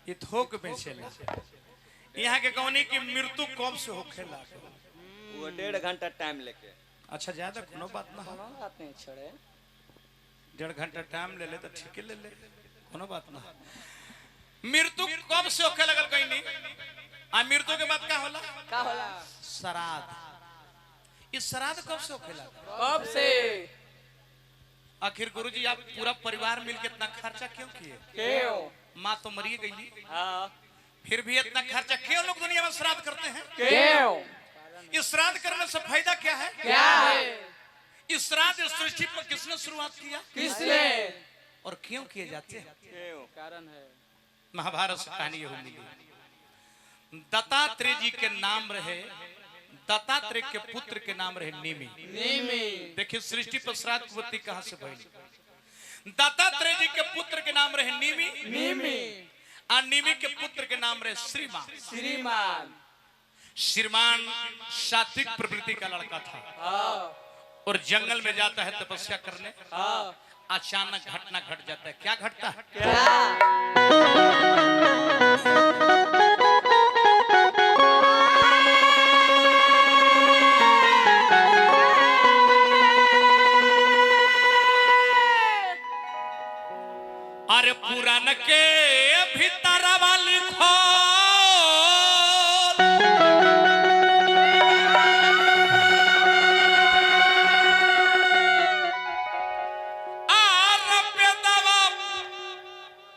ये थोक बेचेला। यहाँ के कौनी की मृत्यु कब से होखेला? वो 1.5 घंटा टाइम लेके। अच्छा ज्यादा कोनो बात ना, कोनो बात नहीं छोड़े। 1.5 घंटा टाइम ले ले तो ठीक ले ले, कोनो बात ना। मृत्यु कब से होखे लगल कहीं नहीं? आ मृत्यु के बाद क्या होला? का होला? श्राद्ध। इस श्राद्ध कब से होखेला? कब से? आखिर गुरुजी आप पूरा परिवार मिलके इतना खर्चा क्यों किए? क्यों? माँ तो मरी गई। हाँ। फिर भी इतना खर्चा क्यों लोग दुनिया में श्राद्ध करते हैं? क्यों? इस श्राद्ध करने से फायदा क्या है? क्या है? इस श्राद्ध इस सृष्टि पर किसने शुरुआत किया? किसने? और क्यों किए जाते हैं? क्यों? कारण है। महाभारत से कहानी यह मिली। दत्तात्रेय जी के नाम रहे, दत्तात्रेय के पुत्र के नाम रहे निमि। निमि। देखिए सृष्टि पर श्राद्ध उत्पत्ति कहां से भई? दत्तात्रेय जी के पुत्र के नाम रहे निमि। निमि। और निमि के पुत्र के नाम रहे श्रीमान। श्रीमान। श्रीमान सात्विक प्रवृत्ति का लड़का था। हाँ। और जंगल में जाता है तपस्या करने। हाँ। अचानक घटना घट जाता है। क्या घटता है? क्या? अरे पुराण के भीतर वाली खोल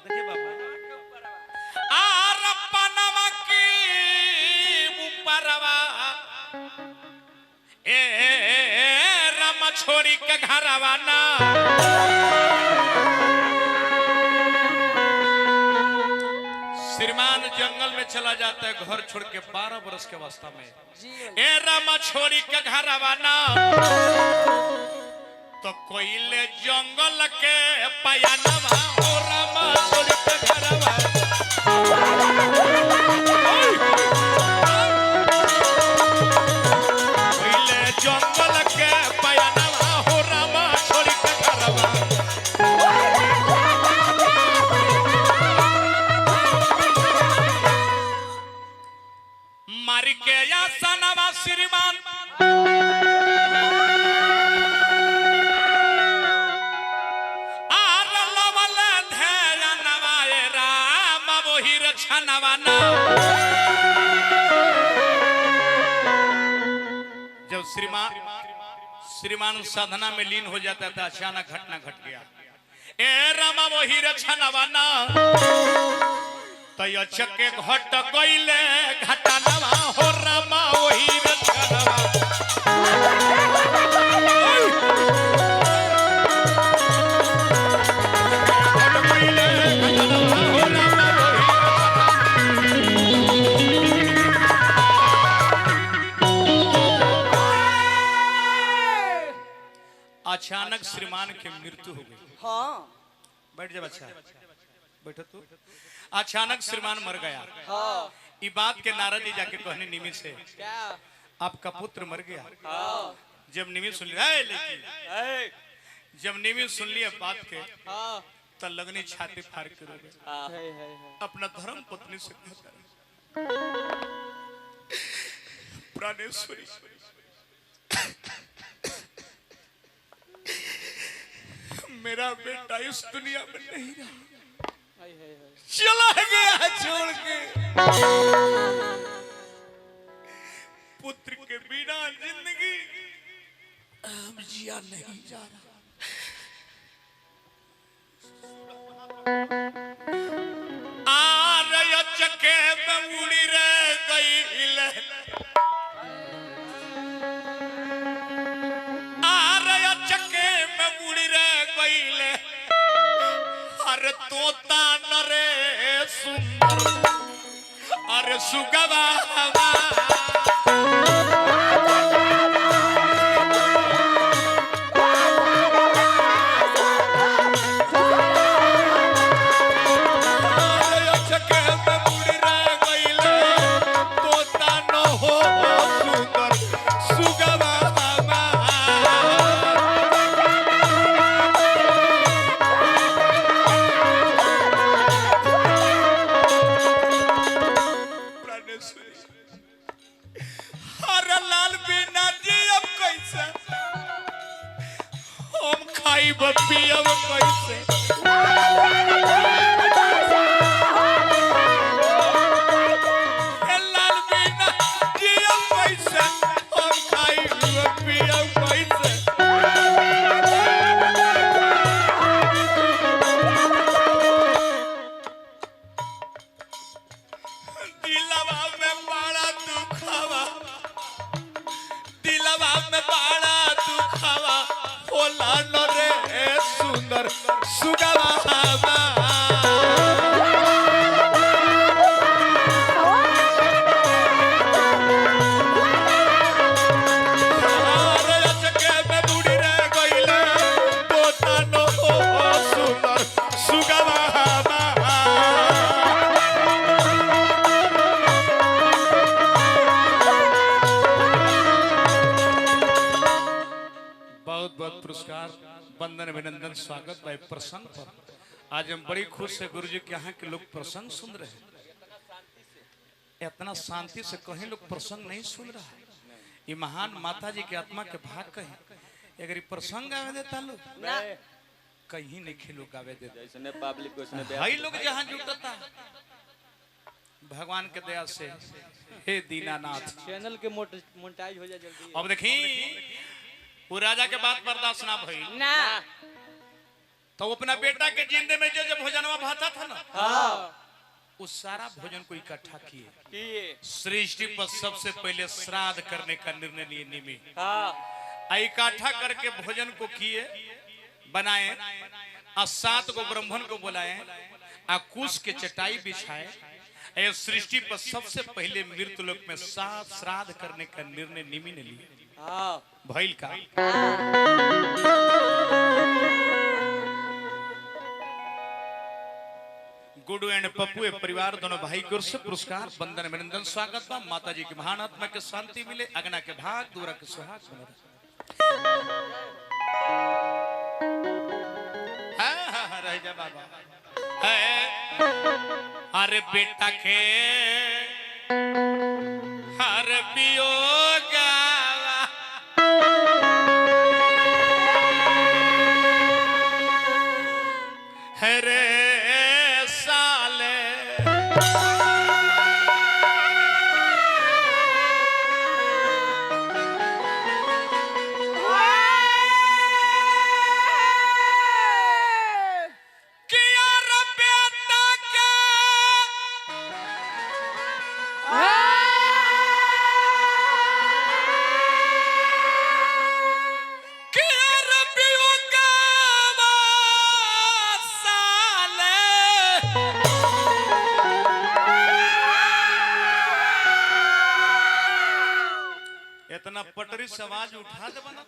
देखिए बाबा, पनवा की ऊपरवा ए राम छोड़ी के घरवा ना। श्रीमान जंगल में चला जाता है घर छोड़ के 12 वर्ष के अवस्था में। ए रामा छोड़ी के घर आवाना तो कोयले जंगल के पयानवा ओ रामा छोड़ी के घर कोयले जंगल के पयानवा ओ रामा छोड़ी के घर मारी के या सनवा श्रीमान आर लवल धेर नवाए राम वही रक्षणवाना। जब श्रीमान साधना में लीन हो जाता था अचानक घटना घट गया। ए राम वही रक्षणवाना तो चके घट गईले घटनवा हो रामा वही रक्षणवा। अचानक श्रीमान की मृत्यु हो गई। हाँ। बैठ जा बच्चा, बैठो तू। अचानक श्रीमान मर गया। हाँ। ये बात के नारद जी जाके कहने निमि से क्या? आपका पुत्र मर गया। हाँ। जब निमि सुन लिया जब निमि सुन लिया बात के हाँ। तब लगनी छाती फाड़ के रो गए। हाँ। अपना धर्म पत्नी से कहता प्राणेश्वरी मेरा बेटा इस दुनिया में नहीं रहा, चला गया छोड़ के। पुत्र के बिना जिंदगी अब जिया नहीं जा रहा। आर चके में उड़ी रह गई अरे तोता नरे सुंदर अरे सुगवा दिलवा में बड़ा दुखवा दिलवा में बड़ा दुखवा होला न रे सुंदर सुगवा पुरस्कार वंदन अभिनंदन स्वागत भाई प्रसंग पर। आज हम बड़ी खुश है गुरु जी के यहाँ के लोग प्रसंग सुन रहे हैं। इतना शांति से कहीं लोग प्रसंग नहीं सुन रहा है। ये महान माता जी की आत्मा के भाग कहीं अगर ये प्रसंग गावे देता लोग कहीं नहीं खिलो गावे देता पब्लिक भाई लोग जहाँ जुटता भगवान के दया से। हे दीनानाथ चैनल के मोनेटाइज हो जाए जल्दी। अब देखी वो राजा के बात बर्दाश्त ना भई ना तो अपना बेटा के जिंदे में जो भोजनवा भाता था ना उस सारा भोजन को इकट्ठा किए सृष्टि पर सबसे पहले श्राद्ध करने का निर्णय लिए निमी इकट्ठा करके भोजन को किए बनाए और 7 को ब्राह्मण को बुलाए और कुश के चटाई बिछाए। सृष्टि पर सबसे पहले मृत्यु लोक में 7 श्राद्ध करने का निर्णय निमी ने लिए भइल का। गुडू एंड पप्पू परिवार दोनों भाई की ओर से पुरस्कार वंदन अभिनंदन स्वागत बा। माता जी की महान आत्मा के शांति मिले अगना के भाग दूरा के सुहाग रह जा बाबा। अरे बेटा के हर वियोग हरे साले इतना पटरी से आवाज उठा दे बना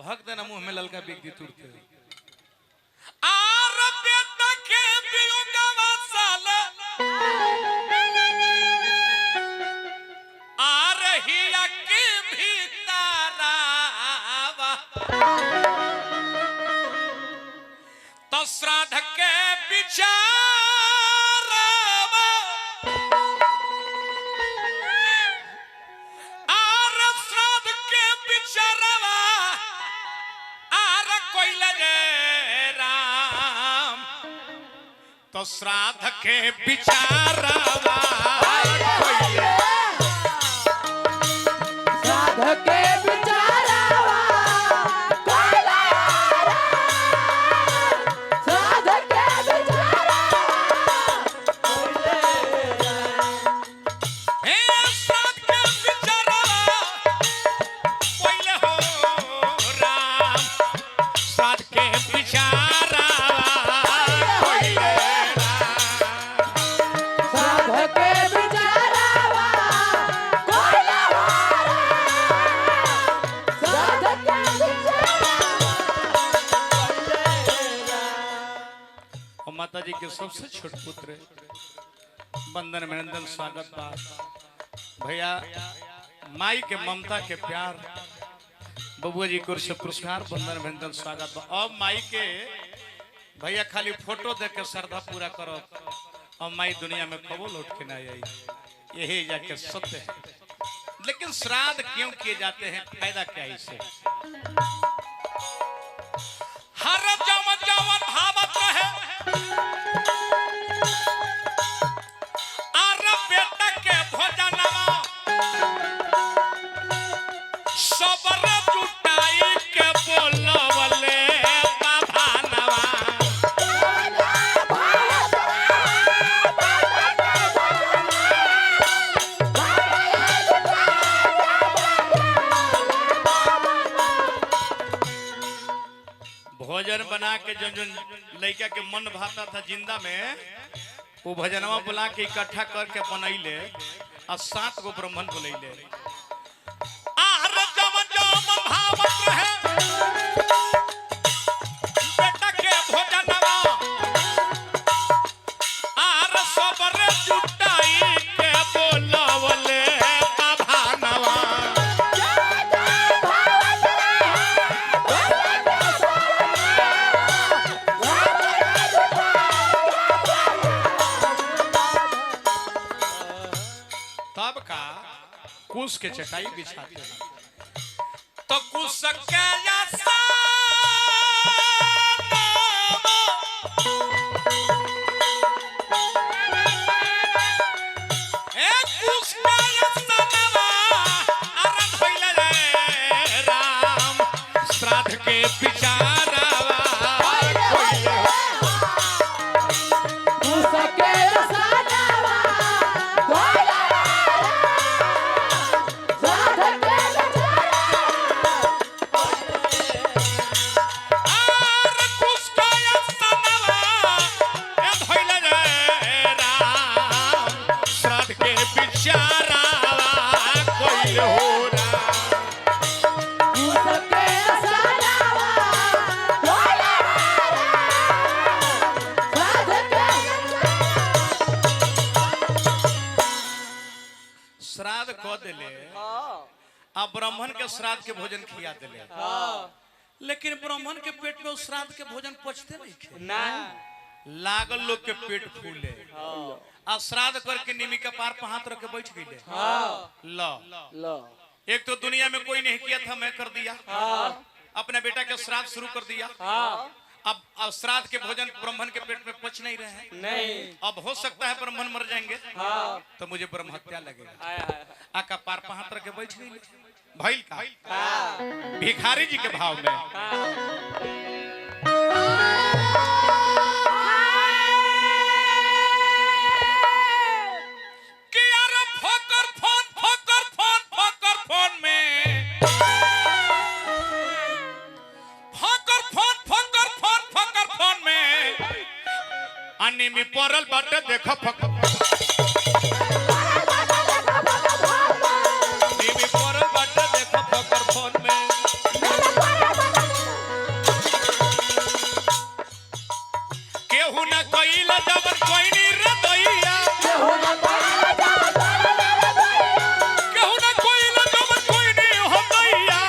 भक्त न मुंह में ललका बिक दी तुरते आर बेटा के बियुगवा साले आर हिया के भीतरावा तो श्राद्ध के विचार तो श्राद्ध के बिचारवा श्राद्ध के बिचारवा श्राद्ध के बिचारवा हे श्राद्ध के बिचारवा कोइले हो राम श्राद्ध के बिचारवा माता जी के सबसे छोट पुत्र वंदन अभिनंदन स्वागत बा भैया। माई के ममता के प्यार बबुआ जी को से पुरस्कार वंदन अभिनंदन स्वागत बा। अब माई के भैया खाली फोटो देख के श्रद्धा पूरा करो और माई दुनिया में कबो लौट के ना आई यही जाके सत्य है। लेकिन श्राद्ध क्यों किए जाते हैं फायदा क्या है इससे? हर जवन जवन भावत रहे अरे बेटा के भोजनवा सबर जुटाई के बोलवले बाभानवा के जन लड़का के मन भाता था जिंदा में वो भजनवा बुला के इकट्ठा करके बनैले और 7 गो ब्राह्मण बुलैले आर जमन जमन भावत रहे बेटा के भोजनवा आर सबर जुटाई के बोलवले भानवा तब का कुश के चटाई बिछाते हैं तो कुश के राम श्राद्ध के बिचारावा उसके सानावा भोला साध के उसके सानावा भोला साध के श्राद्ध क दिले अब ब्राह्मण के श्राद्ध के भोजन खिया दिले लेकिन ब्राह्मण के पेट में उस श्राद्ध के भोजन पचते नहीं खे ना लागल लोग के पेट फूले आ श्राद्ध करके निमी के पार पर हाथ रख के बैठ गईले लो लो एक तो दुनिया में कोई नहीं किया था मैं कर दिया अपने बेटा के श्राद्ध शुरू कर दिया अब श्राद्ध के भोजन ब्राह्मण के पेट में पच नहीं रहे हैं नहीं अब हो सकता है ब्राह्मण मर जाएंगे तो मुझे ब्रह्म हत्या लगेगा आया है आका पार पर हाथ रख के बैठ गई भइल का भिखारी जी के भाव में कि यार फोकर फोन में फोकर फोन में अनिमी पड़ल बाटे देखो अनिमी पड़ल बाटे देखो फोकर फोन में केहू न कइला जबर कोई नी रे दैया केहू न कइला जबर कोई नी हो दैया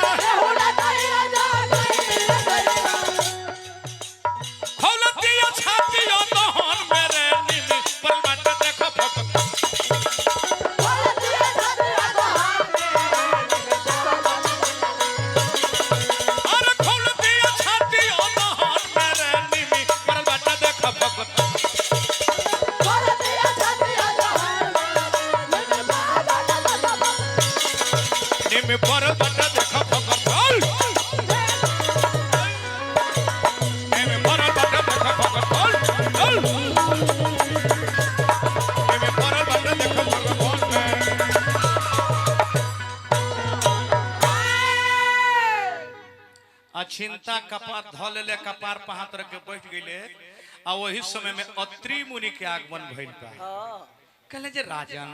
खौलतिया छातिया दहन मेरे निमी पर बाटे देखो फोकर अरे खौलतिया छातिया दहन मेरे निमी पर बाटे देखो फोकर निमी पर बाटे देखो फोकर चल निमी पर बाटे देखो फोकर चल निमी पर बाटे देखो फोकर में अचिंता कपार धल ले कपार पर हाथ रख के बैठ गईले आ वही समय में अत्रि मुनि के आगमन भइल बा कहले जे राजन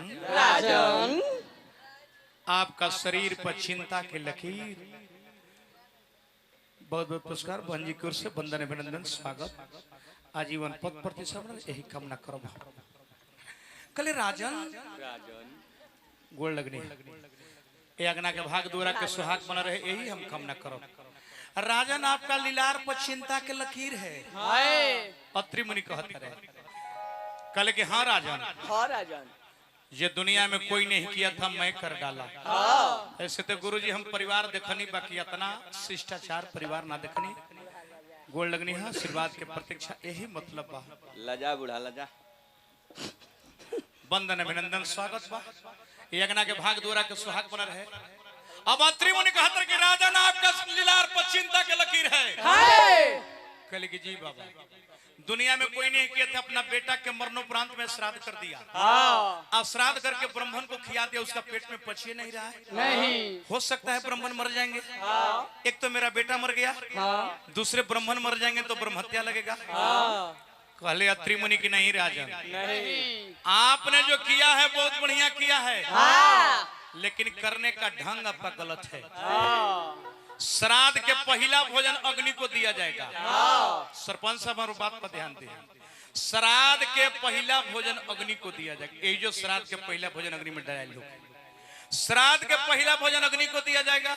आपका शरीर पर चिंता के लकीर बहुत बहुत पुरस्कार भंजी की ओर से वंदन अभिनंदन स्वागत आजीवन पद प्रतिष्ठा यही कामना करब कहले राजन गोड़ लगनी ए अगना के भाग दोरा के सुहाग बना रहे यही हम कामना करब राजन आपका लीलार पर चिंता के लकीर है अत्रि मुनि कहते रहे कहले कि हाँ राजन ये दुनिया में कोई नहीं किया था मैं कर डाला ऐसे तो गुरुजी हम परिवार देखनी बाकी इतना शिष्टाचार परिवार ना देखनी गोड़ लगनी है आशीर्वाद के प्रतीक्षा यही मतलब बा लजा बुढ़ा लजा वंदन अभिनंदन स्वागत बा यज्ञना के भाग दोरा के सुहाग बना रहे अब अत्रि मुनि कहते कि राजन आपका लीलार पर चिंता के लकीर है कहले कि जी बाबा दुनिया में कोई नहीं किया था, अपना बेटा के मरणोपरांत में श्राद्ध कर दिया। अब श्राद्ध करके ब्राह्मण को खिला दिया, उसका पेट में पचे नहीं रहा है। नहीं हो सकता है ब्राह्मण मर जाएंगे। एक तो मेरा बेटा मर गया, दूसरे ब्राह्मण मर जाएंगे तो ब्रह्म हत्या लगेगा। कहले अत्रि मुनि की नहीं राजन, नहीं आपने जो किया है बहुत बढ़िया किया है, लेकिन करने का ढंग आपका गलत है। श्राद्ध के पहला भोजन अग्नि को दिया जाएगा। सरपंच साहब हमारी बात पर ध्यान दें। श्राद्ध के पहला भोजन अग्नि को दिया जाएगा। ये जो श्राद्ध के पहला भोजन अग्नि में डाल लो, श्राद्ध के पहला भोजन अग्नि को दिया जाएगा।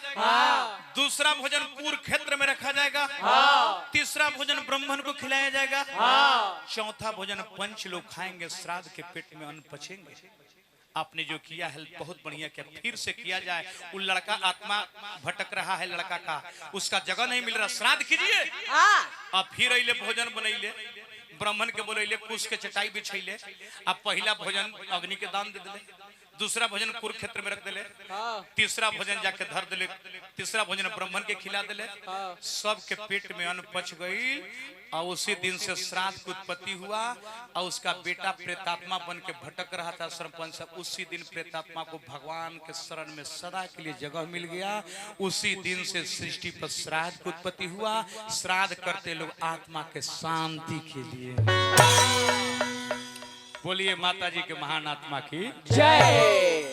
दूसरा भोजन पूर्व क्षेत्र में रखा जाएगा। तीसरा भोजन ब्राह्मण को खिलाया जाएगा। चौथा भोजन पंच लोग खाएंगे, श्राद्ध के पेट में अन्न पचेंगे। आपने जो किया है बहुत बढ़िया किया, फिर से किया जाए। वो लड़का आत्मा भटक रहा है, लड़का का उसका जगह नहीं मिल रहा, श्राद्ध कीजिए। अब फिर अइले भोजन बनैले, ब्राह्मण के बोलैले, कुश के चटाई बिछैले। अब पहला भोजन अग्नि के दान दे दिले, दूसरा भोजन कुरुक्षेत्र में रख दिले, तीसरा भोजन जाके धर दिले, तीसरा भोजन ब्राह्मण के खिला दिले। सबके पेट में अन्न पच गई और उसी दिन से श्राद्ध की उत्पत्ति हुआ और उसका बेटा प्रेतात्मा बन के भटक रहा था। सरपंच साहब, उसी दिन प्रेतात्मा को भगवान के शरण में सदा के लिए जगह मिल गया। उसी दिन से सृष्टि पर श्राद्ध की उत्पत्ति हुआ। श्राद्ध करते लोग आत्मा के शांति के लिए। बोलिए माता जी के महान आत्मा की जय।